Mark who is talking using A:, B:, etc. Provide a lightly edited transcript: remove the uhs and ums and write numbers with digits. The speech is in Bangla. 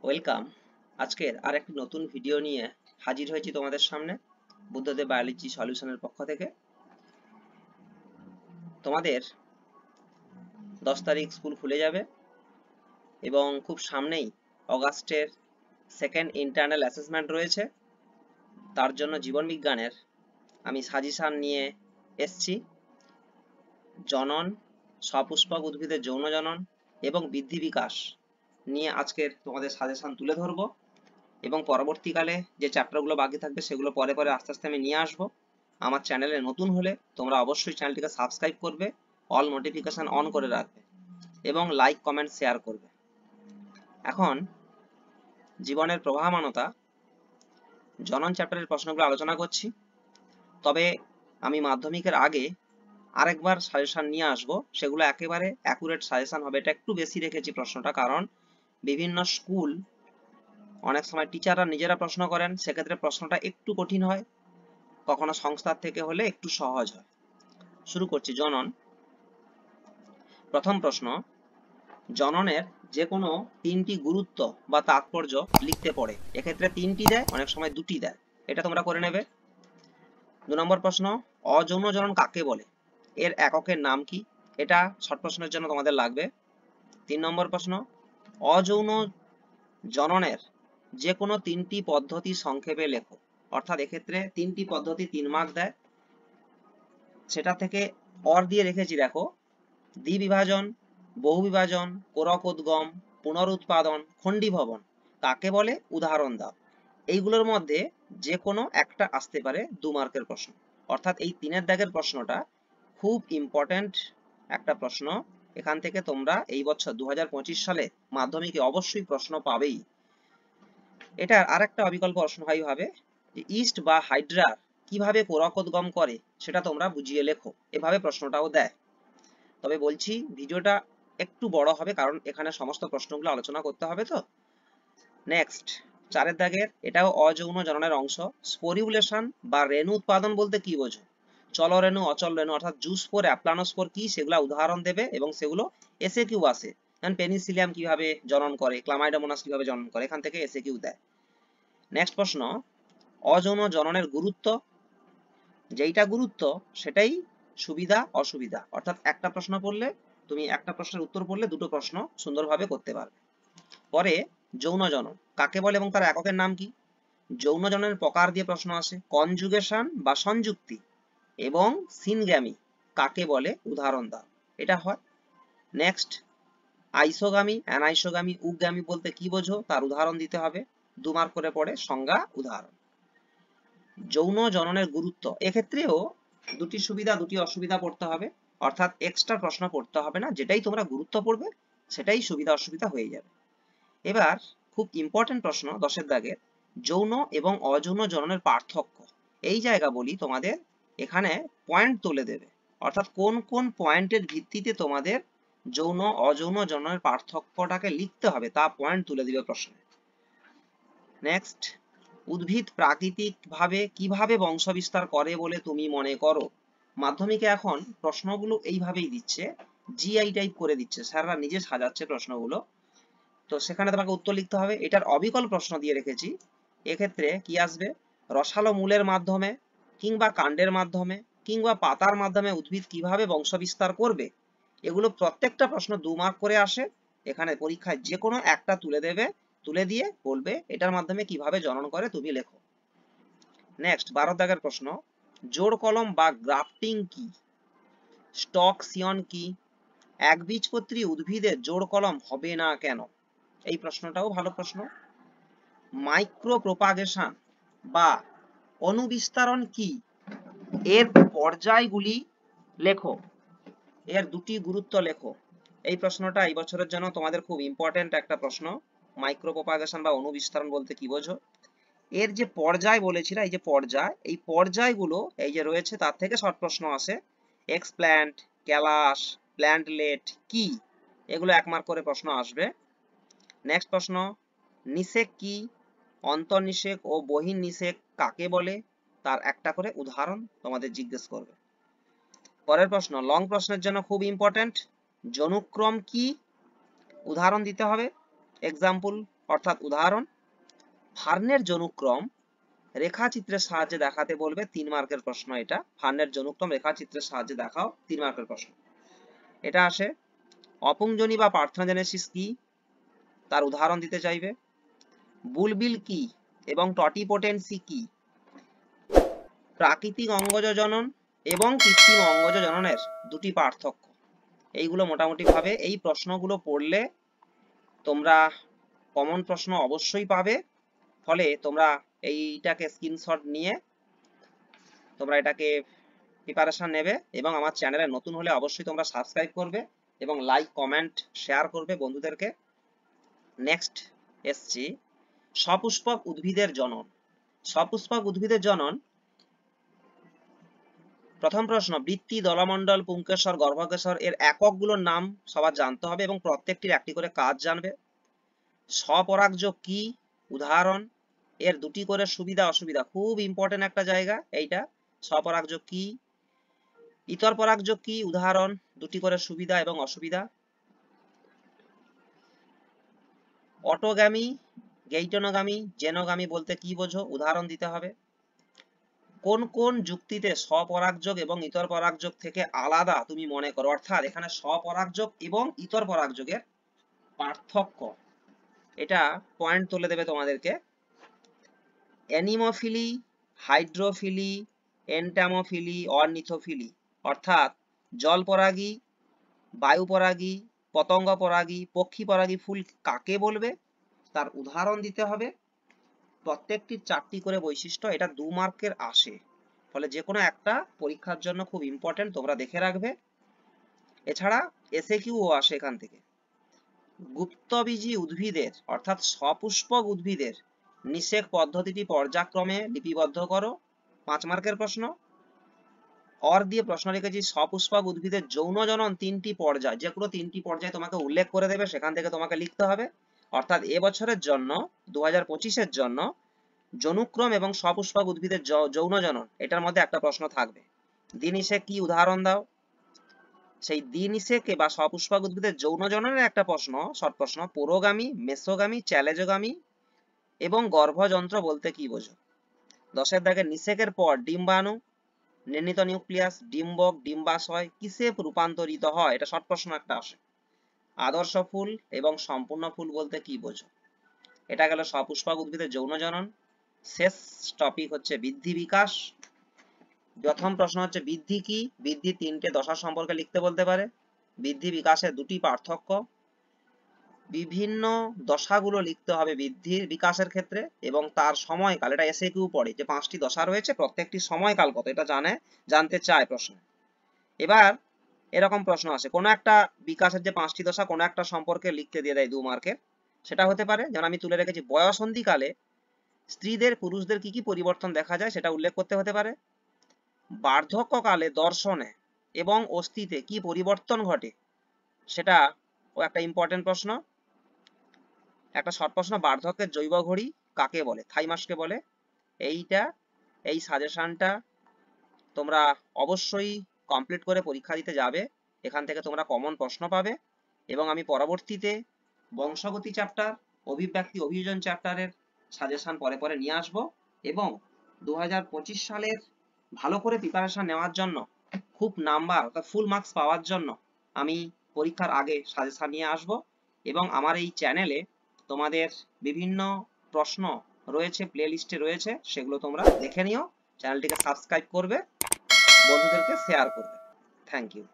A: ওয়েলকাম। আজকের আরেকটি নতুন ভিডিও নিয়ে হাজির হয়েছি তোমাদের সামনে বুদ্ধদেব বায়োলজি সলিউশনের পক্ষ থেকে। তোমাদের 10 তারিখ স্কুল খুলে যাবে এবং খুব সামনেই অগাস্টের সেকেন্ড ইন্টারনাল অ্যাসেসমেন্ট রয়েছে। তার জন্য জীবন বিজ্ঞানের আমি সাজেশন নিয়ে এসছি। জনন, সপুষ্পক উদ্ভিদের যৌন জনন এবং বৃদ্ধি বিকাশ নিয়ে আজকের তোমাদের সাজেশন তুলে ধরবো এবং পরবর্তীকালে যে চ্যাপ্টারগুলো বাকি থাকবে সেগুলো পরে পরে আস্তে আস্তে আমি নিয়ে আসবো। আমার চ্যানেলে নতুন হলে তোমরা অবশ্যই চ্যানেলটিকে সাবস্ক্রাইব করবে, অল নোটিফিকেশন অন করে রাখবে এবং লাইক কমেন্ট শেয়ার করবে। এখন জীবনের প্রবাহমানতা জনন চ্যাপ্টারের প্রশ্নগুলো আলোচনা করছি, তবে আমি মাধ্যমিকের আগে আরেকবার সাজেশন নিয়ে আসবো, সেগুলো একেবারে অ্যাকুরেট সাজেশন হবে। এটা একটু বেশি রেখেছি প্রশ্নটা, কারণ বিভিন্ন স্কুল অনেক সময় টিচাররা নিজেরা প্রশ্ন করেন, সেক্ষেত্রে প্রশ্নটা একটু কঠিন হয়, কখনো সংস্থার থেকে হলে একটু সহজ হয়। শুরু করছি। জনন। প্রথম প্রশ্ন, জননের যে কোনো তিনটি গুরুত্ব বা তাৎপর্য লিখতে পড়ে। এক্ষেত্রে তিনটি দেয়, অনেক সময় দুটি দেয়, এটা তোমরা করে নেবে। 2 নম্বর প্রশ্ন, অযৌন জনন কাকে বলে, এর এককের নাম কি, এটা শর্ট প্রশ্নের জন্য তোমাদের লাগবে। 3 নম্বর প্রশ্ন, অযৌন জননের যে কোনো তিনটি পদ্ধতি সংক্ষেপে লেখো। অর্থাৎ এক্ষেত্রে তিনটি পদ্ধতি 3 মার্ক দেয়, সেটা থেকে অর দিয়ে রেখেছি দেখো, দ্বিবিভাজন, বহুবিভাজন, কোরকোদ্গম, পুনরুৎপাদন, খণ্ডীভবন কাকে বলে, উদাহরণ দাও। এইগুলোর মধ্যে যে কোনো একটা আসতে পারে 2 মার্কের প্রশ্ন। অর্থাৎ এই 3-এর দাগের প্রশ্নটা খুব ইম্পর্টেন্ট একটা প্রশ্ন। এখান থেকে তোমরা এই বছর 2025 সালে মাধ্যমিকে অবশ্যই প্রশ্ন পাবেই। এটার আরেকটা অবিকল্প প্রশ্ন হবে যে ইস্ট বা হাইড্রা কিভাবে কোরকোদ্গম করে সেটা তোমরা বুঝিয়ে লেখো, এভাবে প্রশ্নটাও দেয়। তবে বলছি ভিডিওটা একটু বড় হবে, কারণ এখানে সমস্ত প্রশ্নগুলো আলোচনা করতে হবে। তো নেক্সট 4-এর দাগের, এটাও অযৌন জননের অংশ। স্পোরিউলেশন বা রেণু উৎপাদন বলতে কি বোঝো, চলরেণু, অচল রেণু, অর্থাৎ জুস্পোর, অ্যাপ্লানোস্পোর কি, সেগুলো উদাহরণ দেবে এবং সেগুলো এসে কিউ আসে। পেনিসিলিয়াম কিভাবে জনন করে, ক্লামাইডোমোনাস কিভাবে জনন করে, এখান থেকে এসে কিউ দেয়। নেক্সট প্রশ্ন, অযৌন জননের গুরুত্ব। যেইটা গুরুত্ব সেটাই সুবিধা অসুবিধা, অর্থাৎ একটা প্রশ্ন পড়লে তুমি একটা প্রশ্নের উত্তর পড়লে দুটো প্রশ্ন সুন্দরভাবে করতে পারবে। পরে যৌন জনন কাকে বলে এবং তার এককের নাম কি। যৌন জননের প্রকার দিয়ে প্রশ্ন আসে, কনজুগেশন বা সংযুক্তি এবং সিনগ্যামি কাকে বলে, উদাহরণ দাও, এটা হয়। নেক্সট আইসোগামী, অ্যানাইসোগামী, উগ্যামী বলতে কি বোঝো, তার উদাহরণ দিতে হবে, 2 মার্ক করে পড়ে, সংজ্ঞা, উদাহরণ। যৌন জননের গুরুত্ব, এক্ষেত্রেও দুটি সুবিধা দুটি অসুবিধা পড়তে হবে, অর্থাৎ এক্সট্রা প্রশ্ন পড়তে হবে না, যেটাই তোমরা গুরুত্ব পড়বে সেটাই সুবিধা অসুবিধা হয়ে যাবে। এবার খুব ইম্পর্টেন্ট প্রশ্ন 10-এর দাগের, যৌন এবং অযৌন জননের পার্থক্য। এই জায়গা বলি তোমাদের এখানে পয়েন্ট তুলে দেবে, অর্থাৎ কোন কোন পয়েন্টের ভিত্তিতে তোমাদের যৌন অযৌন জননের পার্থক্যটাকে লিখতে হবে তা পয়েন্ট তুলে দিবে প্রশ্নে। নেক্সট, উদ্ভিদ প্রাকৃতিকভাবে কিভাবে বংশবিস্তার করে বলে তুমি মনে করো। মাধ্যমিকে এখন প্রশ্নগুলো এইভাবেই দিচ্ছে, জিআই টাইপ করে দিচ্ছে, স্যাররা নিজে সাজাচ্ছে প্রশ্নগুলো, তো সেখানে তোমাকে উত্তর লিখতে হবে। এটার অবিকল প্রশ্ন দিয়ে রেখেছি, এক্ষেত্রে কি আসবে, রসালো মূলের মাধ্যমে কিংবা কাণ্ডের মাধ্যমে কিংবা পাতার মাধ্যমে উদ্ভিদ কিভাবে বংশবিস্তার করবে। এগুলো প্রত্যেকটা প্রশ্ন 2 মার্ক করে আসে। এখানে পরীক্ষায় যে কোনো একটা তুলে দেবে, তুলে দিয়ে বলবে এটার মাধ্যমে কিভাবে জনন করে তুমি লেখো। নেক্সট 12 দাগের প্রশ্ন, জোড় কলম বা গ্রাফটিং কি, স্টক সিয়ন কি, একবীজপত্রী উদ্ভিদের জোড় কলম হবে না কেন, এই প্রশ্নটাও ভালো প্রশ্ন। মাইক্রো প্রোপাগেশন বা অনুবিস্তারণ কি, এর পর্যায়গুলি লেখো, এর দুটি গুরুত্ব লেখো। এই প্রশ্নটা এই বছরের জন্য তোমাদের খুব ইম্পর্টেন্ট একটা প্রশ্ন। মাইক্রো প্রোপাগেশন বা অনুবিস্তারণ বলতে কি বোঝো, এর যে পর্যায় বলেছিলাম, এই যে পর্যায়, এই পর্যায়গুলো এই যে রয়েছে তার থেকে শর্ট প্রশ্ন আসে। এক্সপ্ল্যান্ট, ক্যালাস, প্ল্যান্টলেট কি, এগুলো 1 মার্ক করে প্রশ্ন আসবে। নেক্সট প্রশ্ন, নিষেক কি, অন্তর্নিষেক ও বহির্নিষেক কাকে বলে, তার একটা করে উদাহরণ তোমাদের জিজ্ঞেস করবে। পরের প্রশ্ন লং প্রশ্নের জন্য খুব ইম্পর্টেন্ট, জনুক্রম কি, উদাহরণ দিতে হবে, এক্সাম্পল অর্থাৎ উদাহরণ, ফার্নের জনুক্রম রেখাচিত্রের সাহায্যে দেখাতে বলবে, 3 মার্কের প্রশ্ন এটা। ফার্নের জনুক্রম রেখাচিত্রের সাহায্যে দেখাও, 3 মার্কের প্রশ্ন। এটা আসে। অপুংজনি বা পার্থেনোজেনেসিস কি, তার উদাহরণ দিতে চাইবে। বুলবিল কি এবং টটিপোটেন্সি কি, প্রাকৃতিক অঙ্গজ জনন এবং কৃত্রিম অঙ্গজ জননের দুটি পার্থক্য। এইগুলো মোটামুটি ভাবে এই প্রশ্নগুলো পড়লে তোমরা কমন প্রশ্ন অবশ্যই পাবে। ফলে তোমরা এইটাকে স্ক্রিনশট নিয়ে তোমরা এটাকে প্রিপারেশন নেবে এবং আমার চ্যানেলে নতুন হলে অবশ্যই তোমরা সাবস্ক্রাইব করবে এবং লাইক কমেন্ট শেয়ার করবে বন্ধুদেরকে। নেক্সট এসছি সপুষ্পক উদ্ভিদের জনন। সপুষ্পক উদ্ভিদের জনন, প্রথম প্রশ্ন, বৃত্তি, দলমণ্ডল, পুংকেশর, গর্ভকেশর এর এককগুলোর নাম সবার জানতে হবে এবং প্রত্যেকটির একটি করে কাজ জানবে। স্বপরাগযোগ কি, উদাহরণ, এর দুটি করে সুবিধা অসুবিধা, খুব ইম্পর্টেন্ট একটা জায়গা এইটা। স্বপরাগযোগ কি, ইতর পরাগযোগ কি, উদাহরণ, দুটি করে সুবিধা এবং অসুবিধা। অটোগ্যামি, গেইটনোগামি, জেনোগামি বলতে কি বোঝো, উদাহরণ দিতে হবে। কোন কোন যুক্তিতে স্বপরাগযোগ এবং ইতর পরাগযোগ থেকে আলাদা তুমি মনে করো, অর্থাৎ এখানে স্বপরাগযোগ এবং ইতর পরাগযোগের পার্থক্য, এটা পয়েন্ট তুলে দেবে তোমাদেরকে। অ্যানিমোফিলি, হাইড্রোফিলি, এন্টামোফিলি, অর্নিথোফিলি, অর্থাৎ জল পরাগী, বায়ু পরাগী, পতঙ্গ পরাগী, পক্ষী পরাগী ফুল কাকে বলবে, তার উদাহরণ দিতে হবে। প্রত্যেকটির 4টি করে বৈশিষ্ট্য, এটা 2 মার্কের আসে। ফলে যে কোনো একটা পরীক্ষার জন্য খুব ইম্পর্টেন্ট, তোমরা দেখে রাখবে। এছাড়া এসএকিউও আসে এখান থেকে। গুপ্তবীজী উদ্ভিদের অর্থাৎ সপুষ্পক উদ্ভিদের নিষেক পদ্ধতিটি পর্যায়ক্রমে লিপিবদ্ধ করো, 5 মার্কের প্রশ্ন। অর দিয়ে প্রশ্ন রেখেছি সপুষ্পক উদ্ভিদের যৌন জনন 3টি পর্যায়, যে কোনো 3টি পর্যায় তোমাকে উল্লেখ করে দেবে, সেখান থেকে তোমাকে লিখতে হবে। অর্থাৎ এবছরের জন্য 2025-এর জন্য জনুক্রম এবং সপুষ্পক উদ্ভিদের যৌন জনন, এটার মধ্যে একটা প্রশ্ন থাকবে। দ্বিনিষেক কি, উদাহরণ দাও। সেই দ্বিনিষেকে বা সপুষ্পক উদ্ভিদের যৌন জননের একটা প্রশ্ন, শর্ট প্রশ্ন, পুরোগামী, মেসোগামী, চ্যালেজোগামী এবং গর্ভযন্ত্র বলতে কি বোঝো। 10-এর দাগে নিষেকের পর ডিম্বাণু, নির্ণীত নিউক্লিয়াস, ডিম্বক, ডিম্বাশয় কিসে রূপান্তরিত হয়, এটা শর্ট প্রশ্ন একটা আসে। আদর্শ ফুল এবং সম্পূর্ণ ফুল বলতে কি বোঝো। এটা গেল সপুষ্পক উদ্ভিদের যৌন জনন। শেষ টপিক হচ্ছে বৃদ্ধি বিকাশ। প্রথম প্রশ্ন হচ্ছে বৃদ্ধি কি, বৃদ্ধি 3টে দশা সম্পর্কে লিখতে বলতে পারে। বৃদ্ধি বিকাশের 2টি পার্থক্য, বিভিন্ন দশাগুলো লিখতে হবে বৃদ্ধির বিকাশের ক্ষেত্রে এবং তার সময়কাল, এটা এসএকিউ পড়ে যে 5টি দশা রয়েছে, প্রত্যেকটি সময়কাল কত এটা জানতে চায় প্রশ্ন। এবার এরকম প্রশ্ন আসে, কোনো একটা বিকাশের যে 5টি দশা কোনো একটা সম্পর্কে লিখতে দিয়ে দেয় 2 মার্কের। সেটা হতে পারে, যেমন আমি তুলে রেখেছি, বয়সন্ধিকালে স্ত্রীদের পুরুষদের কি কি পরিবর্তন দেখা যায় সেটা উল্লেখ করতে হতে পারে। বার্ধক্যকালে দর্শনে এবং অস্থিতে কি পরিবর্তন ঘটে, সেটা একটা ইম্পর্টেন্ট প্রশ্ন। একটা শর্ট প্রশ্ন, বার্ধক্যের জৈব ঘড়ি কাকে বলে, থাইমাসকে বলে। এই সাজেশনটা তোমরা অবশ্যই কমপ্লিট করে পরীক্ষা দিতে যাবে, এখান থেকে তোমরা কমন প্রশ্ন পাবে। এবং আমি পরবর্তীতে বংশগতি চ্যাপ্টার, অভিব্যক্তি অভিযোজন চ্যাপ্টারের সাজেশন পরে পরে নিয়ে আসব এবং 2025 সালের ভালো করে প্রিপারেশন নেওয়ার জন্য, খুব নাম্বার অর্থাৎ ফুল মার্কস পাওয়ার জন্য আমি পরীক্ষার আগে সাজেশন নিয়ে আসব। এবং আমার এই চ্যানেলে তোমাদের বিভিন্ন প্রশ্ন রয়েছে, প্লে লিস্টে রয়েছে, সেগুলো তোমরা দেখে নিও। চ্যানেলটিকে সাবস্ক্রাইব করবে, বন্ধুদেরকে শেয়ার করবে। Thank you.